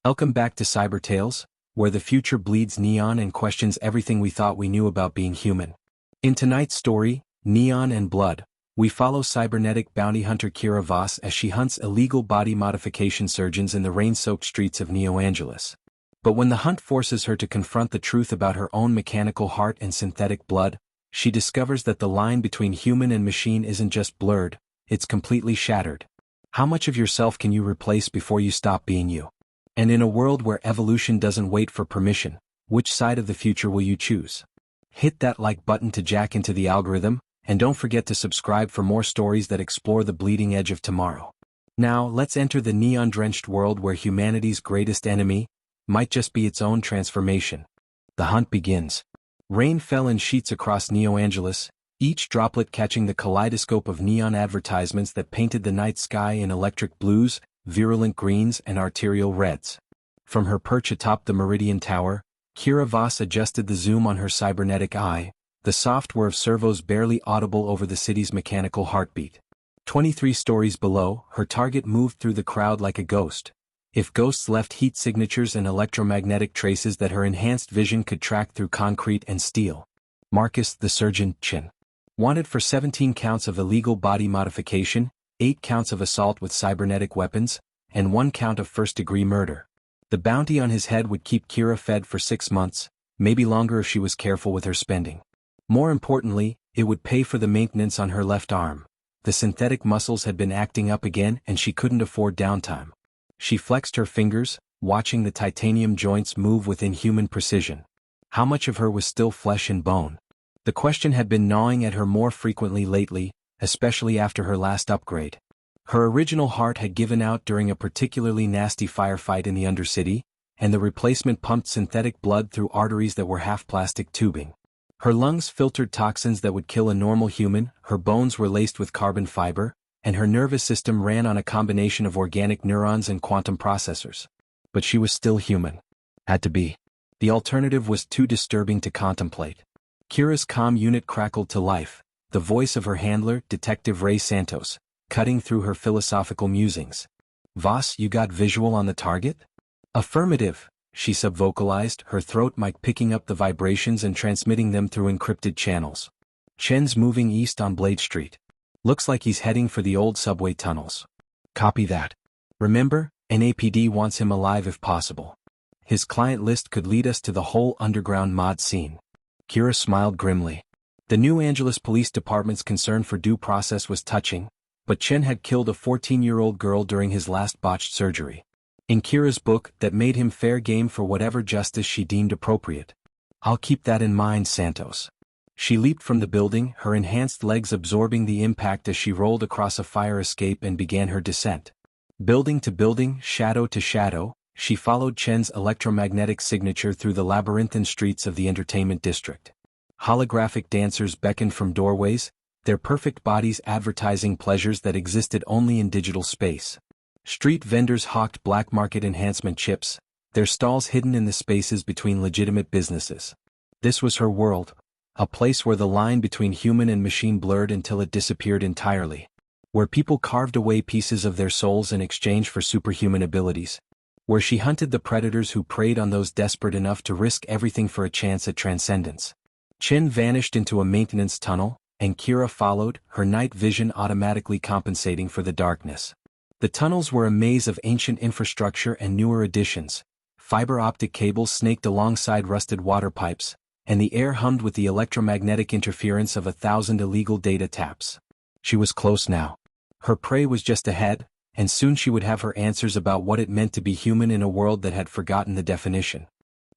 Welcome back to Cyber Tales, where the future bleeds neon and questions everything we thought we knew about being human. In tonight's story, Neon and Blood, we follow cybernetic bounty hunter Kira Voss as she hunts illegal body modification surgeons in the rain-soaked streets of Neo Angeles. But when the hunt forces her to confront the truth about her own mechanical heart and synthetic blood, she discovers that the line between human and machine isn't just blurred, it's completely shattered. How much of yourself can you replace before you stop being you? And in a world where evolution doesn't wait for permission, which side of the future will you choose? Hit that like button to jack into the algorithm, and don't forget to subscribe for more stories that explore the bleeding edge of tomorrow. Now, let's enter the neon-drenched world where humanity's greatest enemy might just be its own transformation. The hunt begins. Rain fell in sheets across Neo Angeles, each droplet catching the kaleidoscope of neon advertisements that painted the night sky in electric blues, virulent greens, and arterial reds. From her perch atop the Meridian Tower, Kira Voss adjusted the zoom on her cybernetic eye, the soft whir of servos barely audible over the city's mechanical heartbeat. 23 stories below, her target moved through the crowd like a ghost. If ghosts left heat signatures and electromagnetic traces that her enhanced vision could track through concrete and steel. Marcus, the surgeon, Chin. Wanted for 17 counts of illegal body modification, 8 counts of assault with cybernetic weapons, and 1 count of first-degree murder. The bounty on his head would keep Kira fed for 6 months, maybe longer if she was careful with her spending. More importantly, it would pay for the maintenance on her left arm. The synthetic muscles had been acting up again and she couldn't afford downtime. She flexed her fingers, watching the titanium joints move with inhuman precision. How much of her was still flesh and bone? The question had been gnawing at her more frequently lately, especially after her last upgrade. Her original heart had given out during a particularly nasty firefight in the Undercity, and the replacement pumped synthetic blood through arteries that were half plastic tubing. Her lungs filtered toxins that would kill a normal human, her bones were laced with carbon fiber, and her nervous system ran on a combination of organic neurons and quantum processors. But she was still human. Had to be. The alternative was too disturbing to contemplate. Kira's comm unit crackled to life, the voice of her handler, Detective Ray Santos, cutting through her philosophical musings. Voss, you got visual on the target? Affirmative, she subvocalized, her throat mic picking up the vibrations and transmitting them through encrypted channels. Chen's moving east on Blade Street. Looks like he's heading for the old subway tunnels. Copy that. Remember, NAPD wants him alive if possible. His client list could lead us to the whole underground mod scene. Kira smiled grimly. The New Angeles Police Department's concern for due process was touching, but Chen had killed a 14-year-old girl during his last botched surgery. In Kira's book, that made him fair game for whatever justice she deemed appropriate. I'll keep that in mind, Santos. She leaped from the building, her enhanced legs absorbing the impact as she rolled across a fire escape and began her descent. Building to building, shadow to shadow, she followed Chen's electromagnetic signature through the labyrinthine streets of the entertainment district. Holographic dancers beckoned from doorways, their perfect bodies advertising pleasures that existed only in digital space. Street vendors hawked black market enhancement chips, their stalls hidden in the spaces between legitimate businesses. This was her world, a place where the line between human and machine blurred until it disappeared entirely, where people carved away pieces of their souls in exchange for superhuman abilities, where she hunted the predators who preyed on those desperate enough to risk everything for a chance at transcendence. Chen vanished into a maintenance tunnel, and Kira followed, her night vision automatically compensating for the darkness. The tunnels were a maze of ancient infrastructure and newer additions. Fiber optic cables snaked alongside rusted water pipes, and the air hummed with the electromagnetic interference of 1,000 illegal data taps. She was close now. Her prey was just ahead, and soon she would have her answers about what it meant to be human in a world that had forgotten the definition.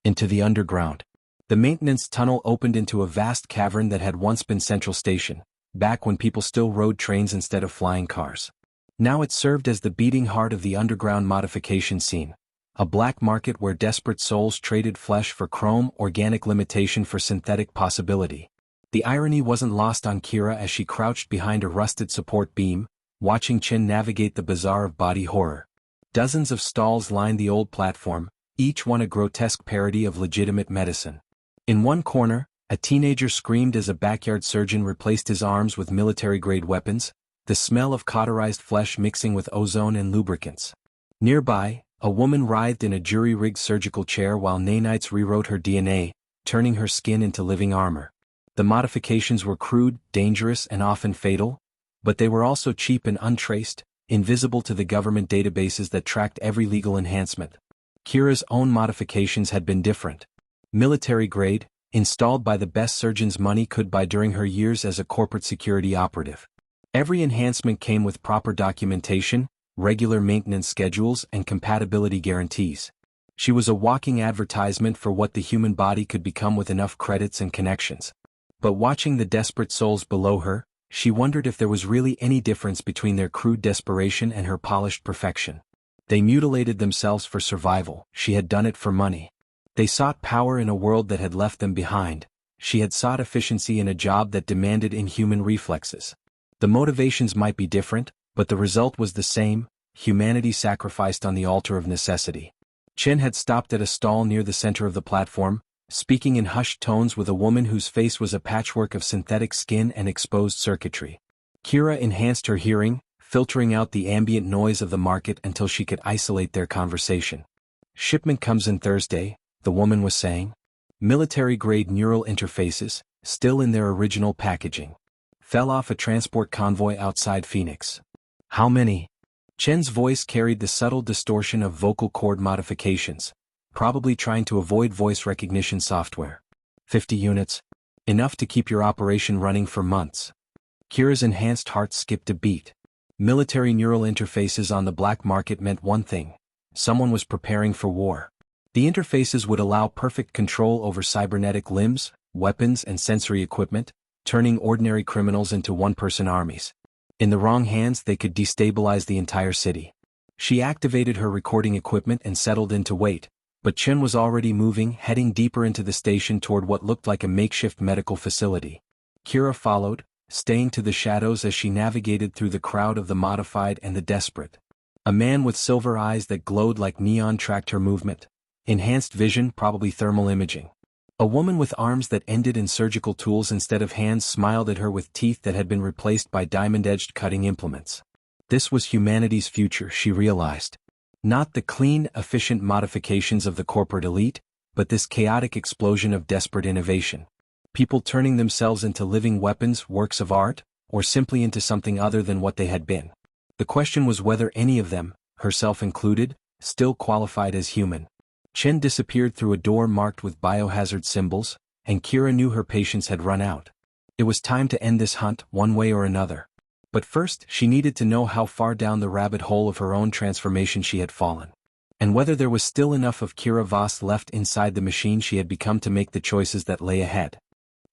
Into the underground. The maintenance tunnel opened into a vast cavern that had once been Central Station, back when people still rode trains instead of flying cars. Now it served as the beating heart of the underground modification scene, a black market where desperate souls traded flesh for chrome, organic limitation for synthetic possibility. The irony wasn't lost on Kira as she crouched behind a rusted support beam, watching Chen navigate the bazaar of body horror. Dozens of stalls lined the old platform, each one a grotesque parody of legitimate medicine. In one corner, a teenager screamed as a backyard surgeon replaced his arms with military-grade weapons, the smell of cauterized flesh mixing with ozone and lubricants. Nearby, A woman writhed in a jury-rigged surgical chair while nanites rewrote her DNA, turning her skin into living armor. The modifications were crude, dangerous, and often fatal, but they were also cheap and untraced, invisible to the government databases that tracked every legal enhancement. Kira's own modifications had been different. Military-grade, installed by the best surgeons money could buy during her years as a corporate security operative. Every enhancement came with proper documentation, regular maintenance schedules, and compatibility guarantees. She was a walking advertisement for what the human body could become with enough credits and connections. But watching the desperate souls below her, she wondered if there was really any difference between their crude desperation and her polished perfection. They mutilated themselves for survival, she had done it for money. They sought power in a world that had left them behind, she had sought efficiency in a job that demanded inhuman reflexes. The motivations might be different, but the result was the same, humanity sacrificed on the altar of necessity. Chen had stopped at a stall near the center of the platform, speaking in hushed tones with a woman whose face was a patchwork of synthetic skin and exposed circuitry. Kira enhanced her hearing, filtering out the ambient noise of the market until she could isolate their conversation. Shipment comes in Thursday, the woman was saying. Military-grade neural interfaces, still in their original packaging. Fell off a transport convoy outside Phoenix. How many? Chen's voice carried the subtle distortion of vocal cord modifications, probably trying to avoid voice recognition software. 50 units. Enough to keep your operation running for months. Kira's enhanced heart skipped a beat. Military neural interfaces on the black market meant one thing. Someone was preparing for war. The interfaces would allow perfect control over cybernetic limbs, weapons, and sensory equipment, turning ordinary criminals into one-person armies. In the wrong hands, they could destabilize the entire city. She activated her recording equipment and settled in to wait, but Chen was already moving, heading deeper into the station toward what looked like a makeshift medical facility. Kira followed, staying to the shadows as she navigated through the crowd of the modified and the desperate. A man with silver eyes that glowed like neon tracked her movement. Enhanced vision, probably thermal imaging. A woman with arms that ended in surgical tools instead of hands smiled at her with teeth that had been replaced by diamond-edged cutting implements. This was humanity's future, she realized. Not the clean, efficient modifications of the corporate elite, but this chaotic explosion of desperate innovation. People turning themselves into living weapons, works of art, or simply into something other than what they had been. The question was whether any of them, herself included, still qualified as human. Chen disappeared through a door marked with biohazard symbols, and Kira knew her patience had run out. It was time to end this hunt, one way or another. But first, she needed to know how far down the rabbit hole of her own transformation she had fallen. And whether there was still enough of Kira Voss left inside the machine she had become to make the choices that lay ahead.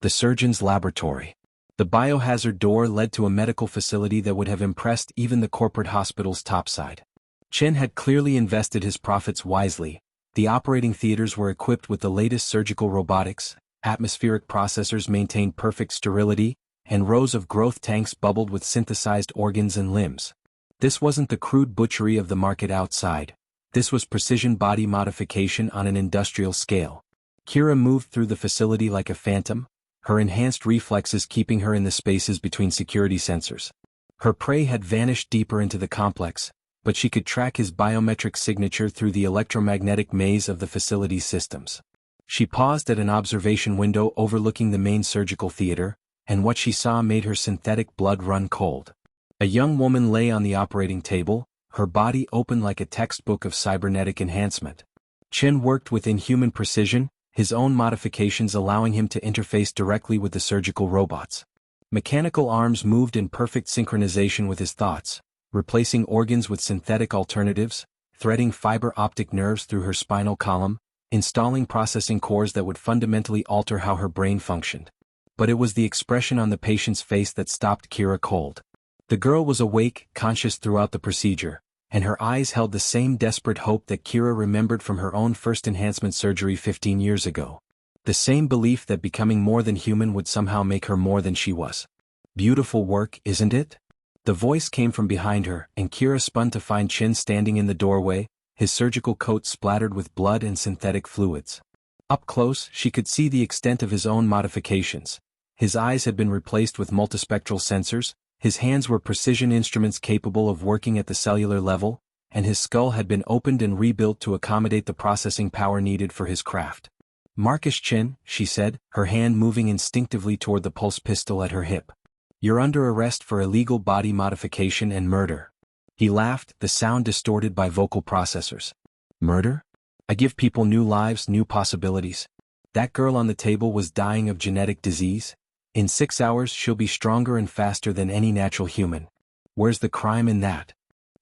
The surgeon's laboratory. The biohazard door led to a medical facility that would have impressed even the corporate hospital's topside. Chen had clearly invested his profits wisely. The operating theaters were equipped with the latest surgical robotics, atmospheric processors maintained perfect sterility, and rows of growth tanks bubbled with synthesized organs and limbs. This wasn't the crude butchery of the market outside. This was precision body modification on an industrial scale. Kira moved through the facility like a phantom, her enhanced reflexes keeping her in the spaces between security sensors. Her prey had vanished deeper into the complex, but she could track his biometric signature through the electromagnetic maze of the facility's systems. She paused at an observation window overlooking the main surgical theater, and what she saw made her synthetic blood run cold. A young woman lay on the operating table, her body open like a textbook of cybernetic enhancement. Chen worked with inhuman precision, his own modifications allowing him to interface directly with the surgical robots. Mechanical arms moved in perfect synchronization with his thoughts, replacing organs with synthetic alternatives, threading fiber optic nerves through her spinal column, installing processing cores that would fundamentally alter how her brain functioned. But it was the expression on the patient's face that stopped Kira cold. The girl was awake, conscious throughout the procedure, and her eyes held the same desperate hope that Kira remembered from her own first enhancement surgery 15 years ago. The same belief that becoming more than human would somehow make her more than she was. Beautiful work, isn't it? The voice came from behind her, and Kira spun to find Chen standing in the doorway, his surgical coat splattered with blood and synthetic fluids. Up close, she could see the extent of his own modifications. His eyes had been replaced with multispectral sensors, his hands were precision instruments capable of working at the cellular level, and his skull had been opened and rebuilt to accommodate the processing power needed for his craft. "Marcus Chin," she said, her hand moving instinctively toward the pulse pistol at her hip. "You're under arrest for illegal body modification and murder." He laughed, the sound distorted by vocal processors. "Murder? I give people new lives, new possibilities. That girl on the table was dying of genetic disease. In 6 hours she'll be stronger and faster than any natural human. Where's the crime in that?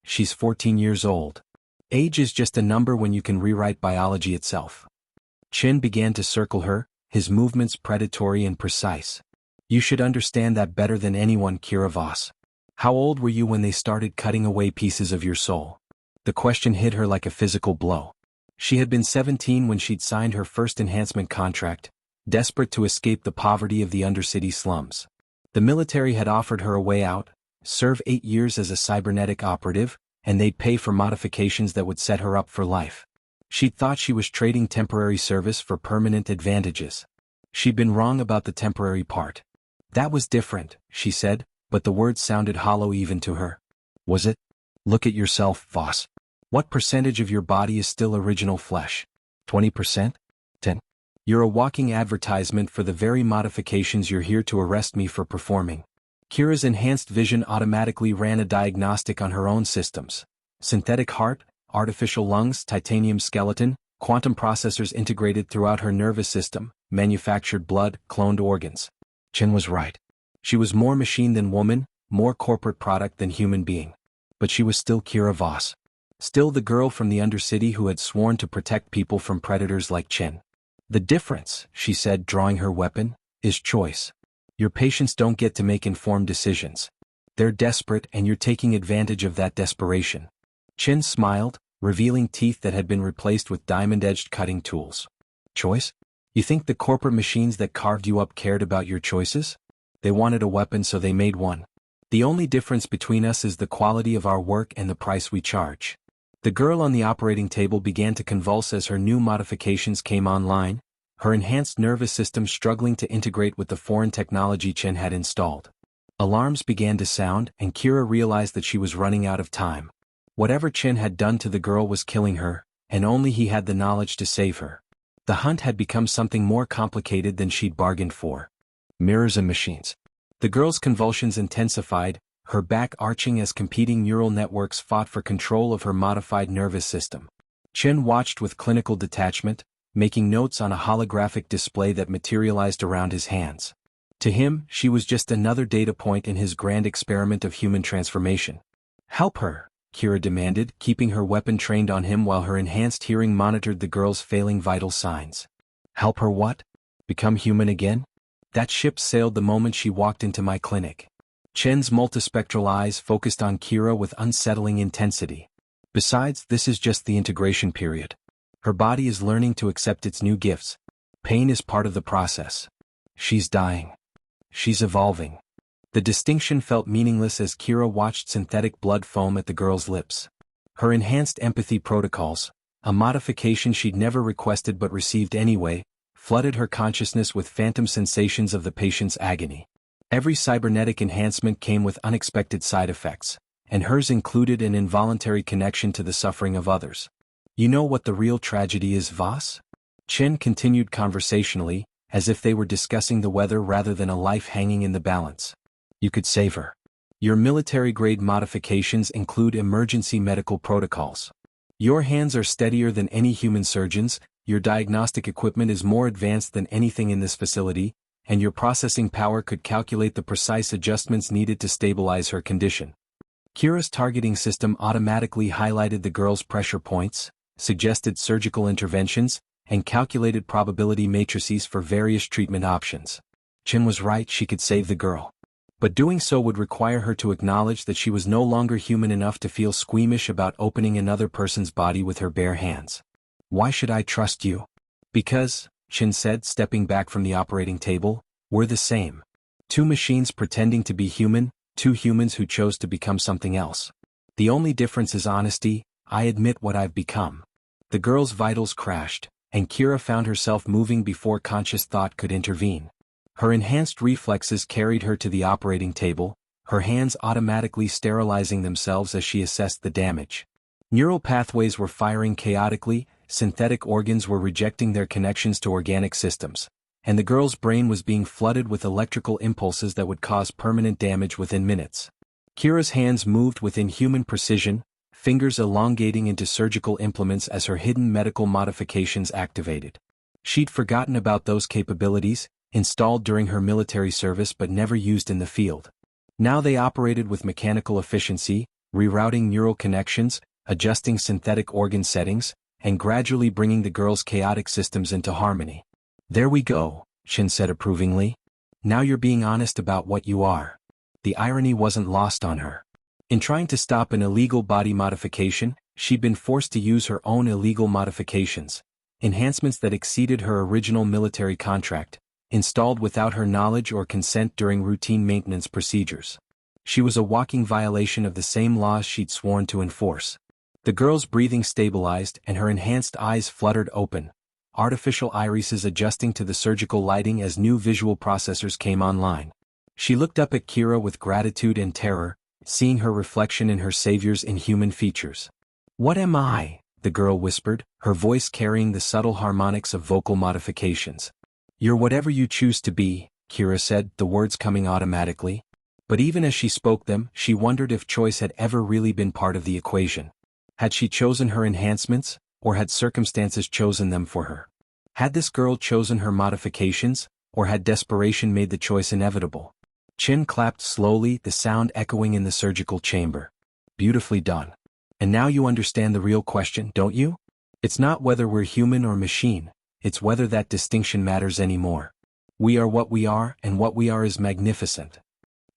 She's 14 years old. Age is just a number when you can rewrite biology itself." Chin began to circle her, his movements predatory and precise. "You should understand that better than anyone, Kira Voss. How old were you when they started cutting away pieces of your soul?" The question hit her like a physical blow. She had been 17 when she'd signed her first enhancement contract, desperate to escape the poverty of the undercity slums. The military had offered her a way out: serve 8 years as a cybernetic operative, and they'd pay for modifications that would set her up for life. She'd thought she was trading temporary service for permanent advantages. She'd been wrong about the temporary part. "That was different," she said, but the words sounded hollow even to her. "Was it? Look at yourself, Voss. What percentage of your body is still original flesh? 20%? 10? You're a walking advertisement for the very modifications you're here to arrest me for performing." Kira's enhanced vision automatically ran a diagnostic on her own systems. Synthetic heart, artificial lungs, titanium skeleton, quantum processors integrated throughout her nervous system, manufactured blood, cloned organs. Chin was right. She was more machine than woman, more corporate product than human being. But she was still Kira Voss. Still the girl from the Undercity who had sworn to protect people from predators like Chin. "The difference," she said, drawing her weapon, "is choice. Your patients don't get to make informed decisions. They're desperate and you're taking advantage of that desperation." Chin smiled, revealing teeth that had been replaced with diamond-edged cutting tools. "Choice? You think the corporate machines that carved you up cared about your choices? They wanted a weapon, so they made one. The only difference between us is the quality of our work and the price we charge." The girl on the operating table began to convulse as her new modifications came online, her enhanced nervous system struggling to integrate with the foreign technology Chin had installed. Alarms began to sound, and Kira realized that she was running out of time. Whatever Chin had done to the girl was killing her, and only he had the knowledge to save her. The hunt had become something more complicated than she'd bargained for. Mirrors and machines. The girl's convulsions intensified, her back arching as competing neural networks fought for control of her modified nervous system. Chin watched with clinical detachment, making notes on a holographic display that materialized around his hands. To him, she was just another data point in his grand experiment of human transformation. "Help her," Kira demanded, keeping her weapon trained on him while her enhanced hearing monitored the girl's failing vital signs. "Help her what? Become human again? That ship sailed the moment she walked into my clinic." Chen's multispectral eyes focused on Kira with unsettling intensity. "Besides, this is just the integration period. Her body is learning to accept its new gifts. Pain is part of the process. She's dying. She's evolving." The distinction felt meaningless as Kira watched synthetic blood foam at the girl's lips. Her enhanced empathy protocols, a modification she'd never requested but received anyway, flooded her consciousness with phantom sensations of the patient's agony. Every cybernetic enhancement came with unexpected side effects, and hers included an involuntary connection to the suffering of others. "You know what the real tragedy is, Voss?" Chin continued conversationally, as if they were discussing the weather rather than a life hanging in the balance. "You could save her. Your military-grade modifications include emergency medical protocols. Your hands are steadier than any human surgeon's, your diagnostic equipment is more advanced than anything in this facility, and your processing power could calculate the precise adjustments needed to stabilize her condition." Kira's targeting system automatically highlighted the girl's pressure points, suggested surgical interventions, and calculated probability matrices for various treatment options. Chin was right, she could save the girl. But doing so would require her to acknowledge that she was no longer human enough to feel squeamish about opening another person's body with her bare hands. "Why should I trust you?" "Because," Chin said, stepping back from the operating table, "we're the same. Two machines pretending to be human, two humans who chose to become something else. The only difference is honesty. I admit what I've become." The girl's vitals crashed, and Kira found herself moving before conscious thought could intervene. Her enhanced reflexes carried her to the operating table, her hands automatically sterilizing themselves as she assessed the damage. Neural pathways were firing chaotically, synthetic organs were rejecting their connections to organic systems, and the girl's brain was being flooded with electrical impulses that would cause permanent damage within minutes. Kira's hands moved with inhuman precision, fingers elongating into surgical implements as her hidden medical modifications activated. She'd forgotten about those capabilities, installed during her military service but never used in the field. Now they operated with mechanical efficiency, rerouting neural connections, adjusting synthetic organ settings, and gradually bringing the girl's chaotic systems into harmony. "There we go," Chen said approvingly. "Now you're being honest about what you are." The irony wasn't lost on her. In trying to stop an illegal body modification, she'd been forced to use her own illegal modifications, enhancements that exceeded her original military contract, installed without her knowledge or consent during routine maintenance procedures. She was a walking violation of the same laws she'd sworn to enforce. The girl's breathing stabilized and her enhanced eyes fluttered open, artificial irises adjusting to the surgical lighting as new visual processors came online. She looked up at Kira with gratitude and terror, seeing her reflection in her savior's inhuman features. "What am I?" the girl whispered, her voice carrying the subtle harmonics of vocal modifications. "You're whatever you choose to be," Kira said, the words coming automatically. But even as she spoke them, she wondered if choice had ever really been part of the equation. Had she chosen her enhancements, or had circumstances chosen them for her? Had this girl chosen her modifications, or had desperation made the choice inevitable? Chin clapped slowly, the sound echoing in the surgical chamber. "Beautifully done. And now you understand the real question, don't you? It's not whether we're human or machine, it's whether that distinction matters anymore. We are what we are, and what we are is magnificent."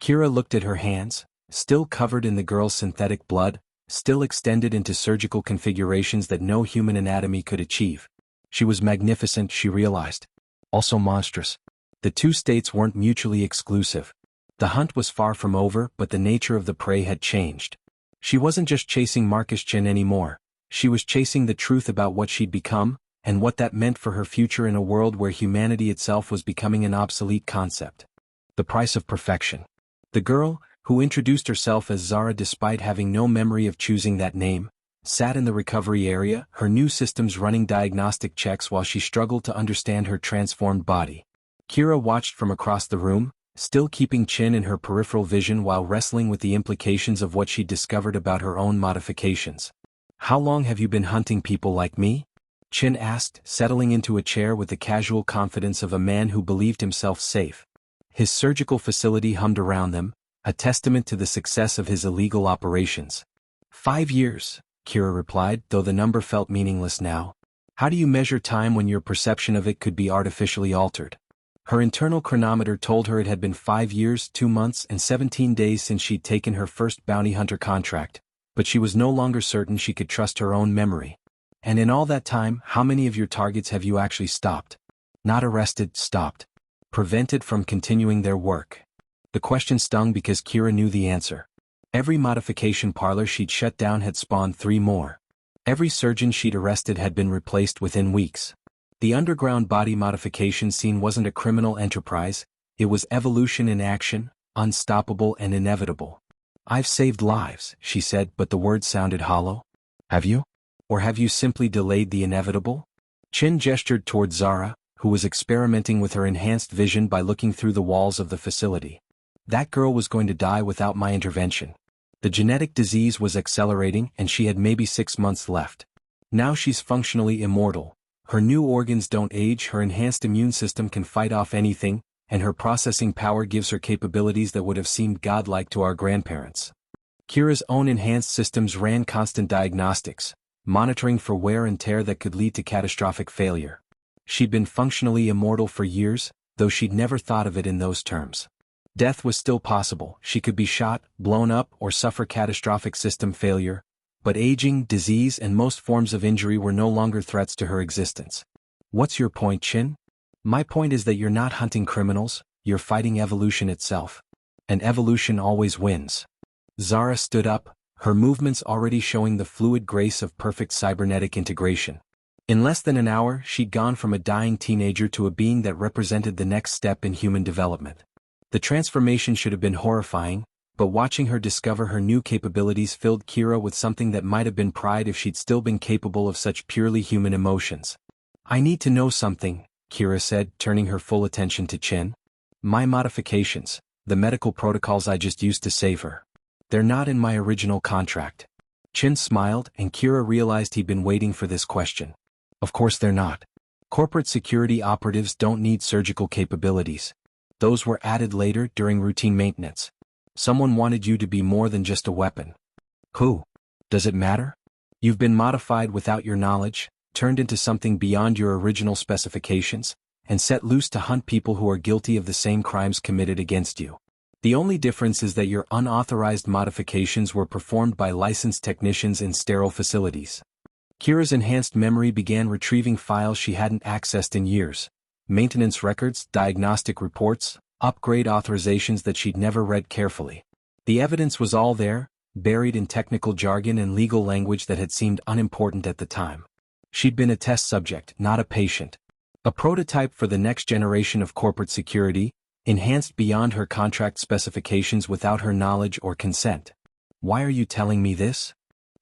Kira looked at her hands, still covered in the girl's synthetic blood, still extended into surgical configurations that no human anatomy could achieve. She was magnificent, she realized. Also monstrous. The two states weren't mutually exclusive. The hunt was far from over, but the nature of the prey had changed. She wasn't just chasing Marcus Chen anymore. She was chasing the truth about what she'd become, and what that meant for her future in a world where humanity itself was becoming an obsolete concept. The price of perfection. The girl, who introduced herself as Zara despite having no memory of choosing that name, sat in the recovery area, her new systems running diagnostic checks while she struggled to understand her transformed body. Kira watched from across the room, still keeping Chin in her peripheral vision while wrestling with the implications of what she'd discovered about her own modifications. "How long have you been hunting people like me?" Chin asked, settling into a chair with the casual confidence of a man who believed himself safe. His surgical facility hummed around them, a testament to the success of his illegal operations. 5 years, Kira replied, though the number felt meaningless now. How do you measure time when your perception of it could be artificially altered? Her internal chronometer told her it had been 5 years, 2 months, and 17 days since she'd taken her first bounty hunter contract, but she was no longer certain she could trust her own memory. "And in all that time, how many of your targets have you actually stopped?" "Not arrested, stopped. Prevented from continuing their work." The question stung because Kira knew the answer. Every modification parlor she'd shut down had spawned 3 more. Every surgeon she'd arrested had been replaced within weeks. The underground body modification scene wasn't a criminal enterprise, it was evolution in action, unstoppable and inevitable. "I've saved lives," she said, but the words sounded hollow. "Have you? Or have you simply delayed the inevitable?" Chin gestured toward Zara, who was experimenting with her enhanced vision by looking through the walls of the facility. "That girl was going to die without my intervention. The genetic disease was accelerating and she had maybe 6 months left. Now she's functionally immortal. Her new organs don't age, her enhanced immune system can fight off anything, and her processing power gives her capabilities that would have seemed godlike to our grandparents." Kira's own enhanced systems ran constant diagnostics, monitoring for wear and tear that could lead to catastrophic failure. She'd been functionally immortal for years, though she'd never thought of it in those terms. Death was still possible, she could be shot, blown up, or suffer catastrophic system failure, but aging, disease, and most forms of injury were no longer threats to her existence. "What's your point, Chin?" "My point is that you're not hunting criminals, you're fighting evolution itself. And evolution always wins." Zara stood up, her movements already showing the fluid grace of perfect cybernetic integration. In less than an hour, she'd gone from a dying teenager to a being that represented the next step in human development. The transformation should have been horrifying, but watching her discover her new capabilities filled Kira with something that might have been pride if she'd still been capable of such purely human emotions. "I need to know something," Kira said, turning her full attention to Chen. "My modifications, the medical protocols I just used to save her. They're not in my original contract." Chen smiled, and Kira realized he'd been waiting for this question. Of course they're not. Corporate security operatives don't need surgical capabilities. Those were added later during routine maintenance. Someone wanted you to be more than just a weapon. Who? Does it matter? You've been modified without your knowledge, turned into something beyond your original specifications, and set loose to hunt people who are guilty of the same crimes committed against you. The only difference is that your unauthorized modifications were performed by licensed technicians in sterile facilities. Kira's enhanced memory began retrieving files she hadn't accessed in years. Maintenance records, diagnostic reports, upgrade authorizations that she'd never read carefully. The evidence was all there, buried in technical jargon and legal language that had seemed unimportant at the time. She'd been a test subject, not a patient. A prototype for the next generation of corporate security, enhanced beyond her contract specifications without her knowledge or consent. Why are you telling me this?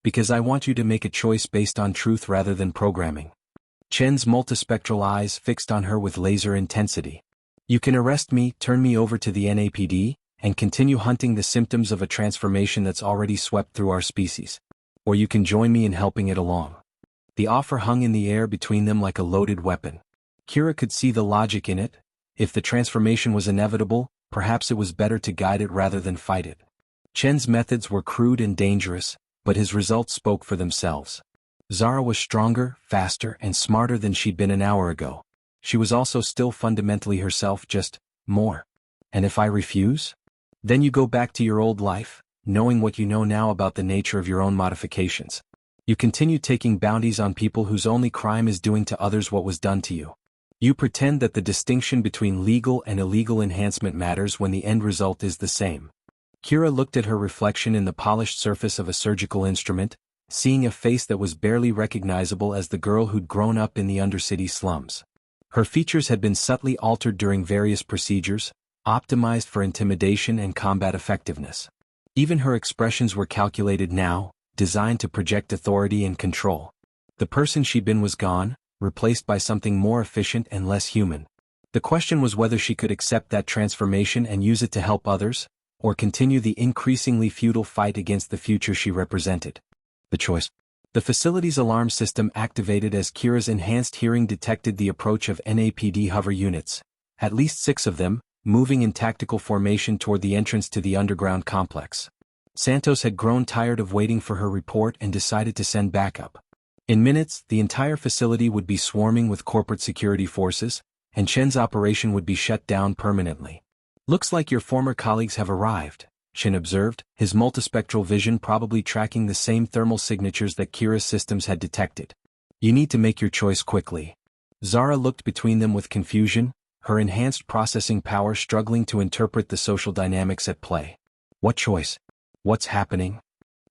Because I want you to make a choice based on truth rather than programming. Chen's multispectral eyes fixed on her with laser intensity. You can arrest me, turn me over to the NAPD, and continue hunting the symptoms of a transformation that's already swept through our species. Or you can join me in helping it along. The offer hung in the air between them like a loaded weapon. Kira could see the logic in it. If the transformation was inevitable, perhaps it was better to guide it rather than fight it. Chen's methods were crude and dangerous, but his results spoke for themselves. Zara was stronger, faster, and smarter than she'd been an hour ago. She was also still fundamentally herself, just more. And if I refuse? Then you go back to your old life, knowing what you know now about the nature of your own modifications. You continue taking bounties on people whose only crime is doing to others what was done to you. You pretend that the distinction between legal and illegal enhancement matters when the end result is the same. Kira looked at her reflection in the polished surface of a surgical instrument, seeing a face that was barely recognizable as the girl who'd grown up in the undercity slums. Her features had been subtly altered during various procedures, optimized for intimidation and combat effectiveness. Even her expressions were calculated now, designed to project authority and control. The person she'd been was gone, replaced by something more efficient and less human. The question was whether she could accept that transformation and use it to help others, or continue the increasingly futile fight against the future she represented. The choice. The facility's alarm system activated as Kira's enhanced hearing detected the approach of NAPD hover units, at least 6 of them, moving in tactical formation toward the entrance to the underground complex. Santos had grown tired of waiting for her report and decided to send backup. In minutes, the entire facility would be swarming with corporate security forces, and Chen's operation would be shut down permanently. "Looks like your former colleagues have arrived," Chen observed, his multispectral vision probably tracking the same thermal signatures that Kira's systems had detected. "You need to make your choice quickly." Zara looked between them with confusion, her enhanced processing power struggling to interpret the social dynamics at play. What choice? What's happening?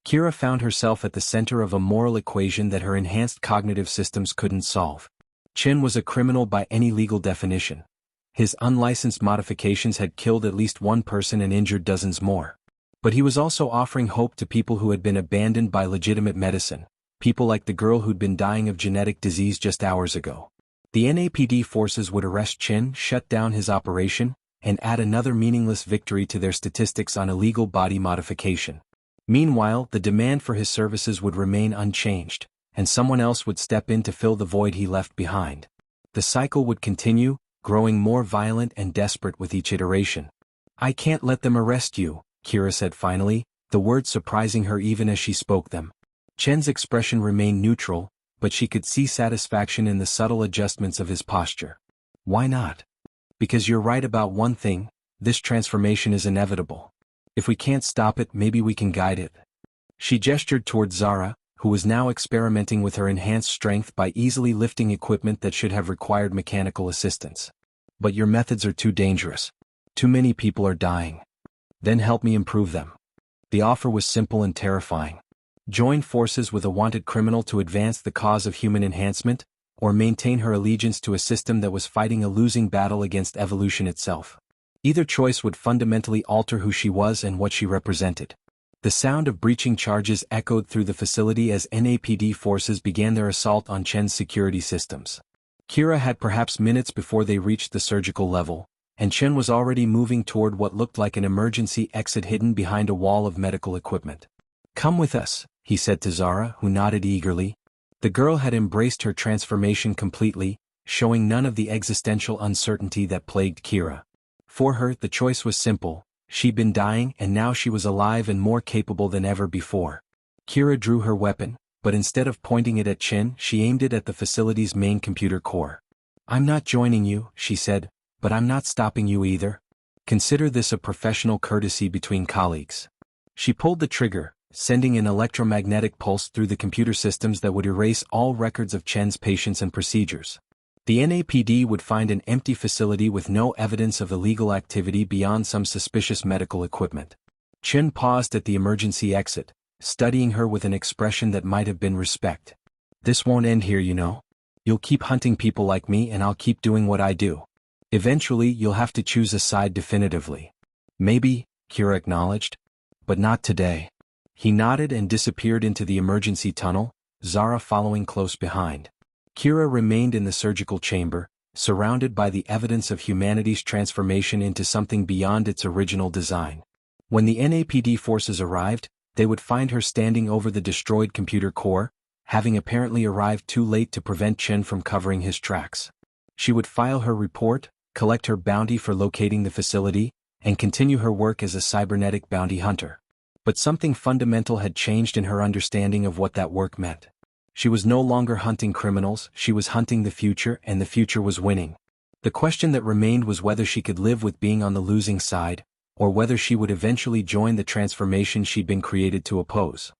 Kira found herself at the center of a moral equation that her enhanced cognitive systems couldn't solve. Chen was a criminal by any legal definition. His unlicensed modifications had killed at least one person and injured dozens more. But he was also offering hope to people who had been abandoned by legitimate medicine, people like the girl who'd been dying of genetic disease just hours ago. The NAPD forces would arrest Chen, shut down his operation, and add another meaningless victory to their statistics on illegal body modification. Meanwhile, the demand for his services would remain unchanged, and someone else would step in to fill the void he left behind. The cycle would continue, growing more violent and desperate with each iteration. "I can't let them arrest you," Kira said finally, the words surprising her even as she spoke them. Chen's expression remained neutral, but she could see satisfaction in the subtle adjustments of his posture. "Why not?" "Because you're right about one thing, this transformation is inevitable. If we can't stop it, maybe we can guide it." She gestured toward Zara, who was now experimenting with her enhanced strength by easily lifting equipment that should have required mechanical assistance. "But your methods are too dangerous. Too many people are dying. Then help me improve them." The offer was simple and terrifying. Join forces with a wanted criminal to advance the cause of human enhancement, or maintain her allegiance to a system that was fighting a losing battle against evolution itself. Either choice would fundamentally alter who she was and what she represented. The sound of breaching charges echoed through the facility as NAPD forces began their assault on Chen's security systems. Kira had perhaps minutes before they reached the surgical level, and Chen was already moving toward what looked like an emergency exit hidden behind a wall of medical equipment. "Come with us," he said to Zara, who nodded eagerly. The girl had embraced her transformation completely, showing none of the existential uncertainty that plagued Kira. For her, the choice was simple. She'd been dying and now she was alive and more capable than ever before. Kira drew her weapon, but instead of pointing it at Chen, she aimed it at the facility's main computer core. "I'm not joining you," she said, "but I'm not stopping you either. Consider this a professional courtesy between colleagues." She pulled the trigger, sending an electromagnetic pulse through the computer systems that would erase all records of Chen's patients and procedures. The NAPD would find an empty facility with no evidence of illegal activity beyond some suspicious medical equipment. Chen paused at the emergency exit, studying her with an expression that might have been respect. "This won't end here, you know. You'll keep hunting people like me and I'll keep doing what I do. Eventually you'll have to choose a side definitively." "Maybe," Kira acknowledged. "But not today." He nodded and disappeared into the emergency tunnel, Zara following close behind. Kira remained in the surgical chamber, surrounded by the evidence of humanity's transformation into something beyond its original design. When the NAPD forces arrived, they would find her standing over the destroyed computer core, having apparently arrived too late to prevent Chen from covering his tracks. She would file her report, collect her bounty for locating the facility, and continue her work as a cybernetic bounty hunter. But something fundamental had changed in her understanding of what that work meant. She was no longer hunting criminals, she was hunting the future, and the future was winning. The question that remained was whether she could live with being on the losing side, or whether she would eventually join the transformation she'd been created to oppose.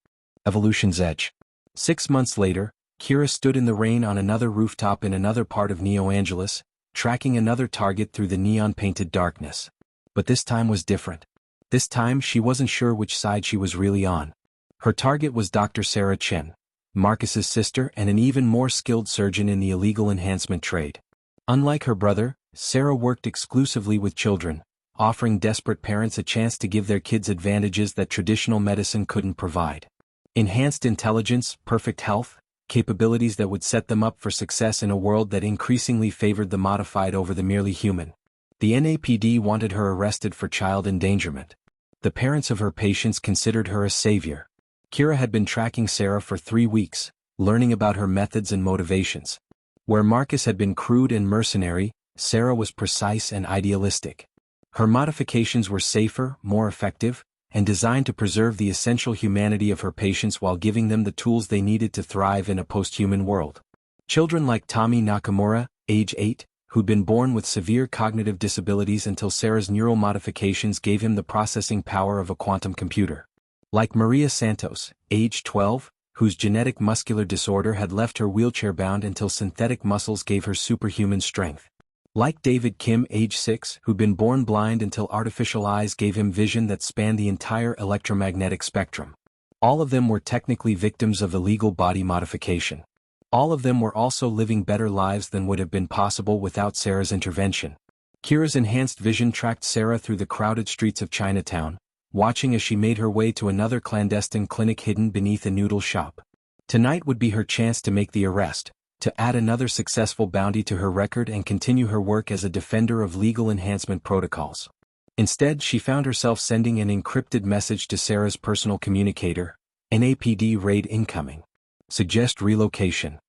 Evolution's Edge. 6 months later, Kira stood in the rain on another rooftop in another part of Neo Angeles, tracking another target through the neon-painted darkness. But this time was different. This time she wasn't sure which side she was really on. Her target was Dr. Sarah Chen, Marcus's sister and an even more skilled surgeon in the illegal enhancement trade. Unlike her brother, Sarah worked exclusively with children, offering desperate parents a chance to give their kids advantages that traditional medicine couldn't provide. Enhanced intelligence, perfect health, capabilities that would set them up for success in a world that increasingly favored the modified over the merely human. The NAPD wanted her arrested for child endangerment. The parents of her patients considered her a savior. Kira had been tracking Sarah for 3 weeks, learning about her methods and motivations. Where Marcus had been crude and mercenary, Sarah was precise and idealistic. Her modifications were safer, more effective, and designed to preserve the essential humanity of her patients while giving them the tools they needed to thrive in a post-human world. Children like Tommy Nakamura, age 8, who'd been born with severe cognitive disabilities until Sarah's neural modifications gave him the processing power of a quantum computer. Like Maria Santos, age 12, whose genetic muscular disorder had left her wheelchair-bound until synthetic muscles gave her superhuman strength. Like David Kim, age 6, who'd been born blind until artificial eyes gave him vision that spanned the entire electromagnetic spectrum. All of them were technically victims of illegal body modification. All of them were also living better lives than would have been possible without Sarah's intervention. Kira's enhanced vision tracked Sarah through the crowded streets of Chinatown, watching as she made her way to another clandestine clinic hidden beneath a noodle shop. Tonight would be her chance to make the arrest, to add another successful bounty to her record and continue her work as a defender of legal enhancement protocols. Instead, she found herself sending an encrypted message to Sarah's personal communicator, "NAPD raid incoming. Suggest relocation."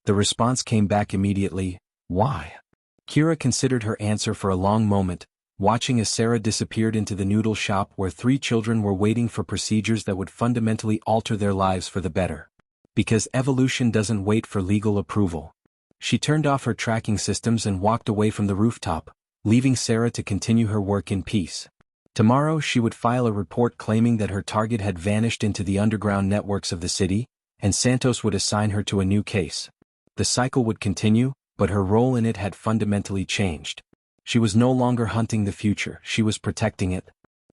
The response came back immediately, "Why?" Kira considered her answer for a long moment, watching as Sarah disappeared into the noodle shop where 3 children were waiting for procedures that would fundamentally alter their lives for the better. Because evolution doesn't wait for legal approval. She turned off her tracking systems and walked away from the rooftop, leaving Sarah to continue her work in peace. Tomorrow she would file a report claiming that her target had vanished into the underground networks of the city, and Santos would assign her to a new case. The cycle would continue, but her role in it had fundamentally changed. She was no longer hunting the future, she was protecting it.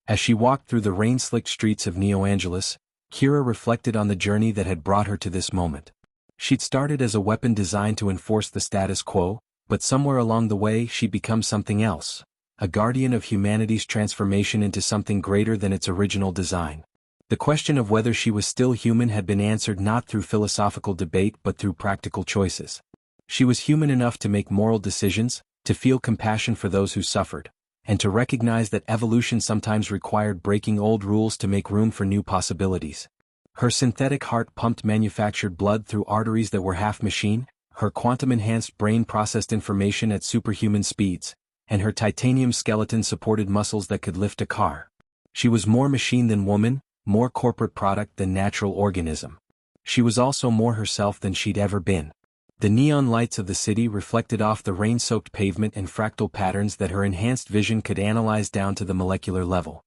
As she walked through the rain-slicked streets of Neo Angeles, Kira reflected on the journey that had brought her to this moment. She'd started as a weapon designed to enforce the status quo, but somewhere along the way she'd become something else, a guardian of humanity's transformation into something greater than its original design. The question of whether she was still human had been answered not through philosophical debate but through practical choices. She was human enough to make moral decisions, to feel compassion for those who suffered, and to recognize that evolution sometimes required breaking old rules to make room for new possibilities. Her synthetic heart pumped manufactured blood through arteries that were half machine, her quantum-enhanced brain processed information at superhuman speeds, and her titanium skeleton supported muscles that could lift a car. She was more machine than woman, more corporate product than natural organism. She was also more herself than she'd ever been. The neon lights of the city reflected off the rain-soaked pavement and fractal patterns that her enhanced vision could analyze down to the molecular level.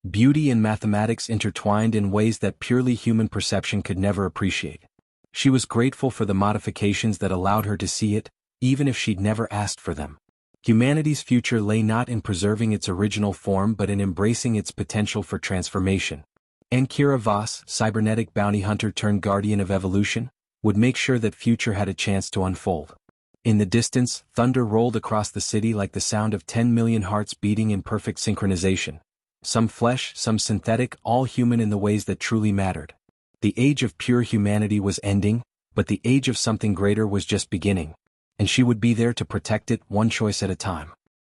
Beauty and mathematics intertwined in ways that purely human perception could never appreciate. She was grateful for the modifications that allowed her to see it, even if she'd never asked for them. Humanity's future lay not in preserving its original form but in embracing its potential for transformation. Kira Voss, cybernetic bounty hunter turned guardian of evolution, would make sure that future had a chance to unfold. In the distance, thunder rolled across the city like the sound of 10 million hearts beating in perfect synchronization. Some flesh, some synthetic, all human in the ways that truly mattered. The age of pure humanity was ending, but the age of something greater was just beginning. And she would be there to protect it, one choice at a time.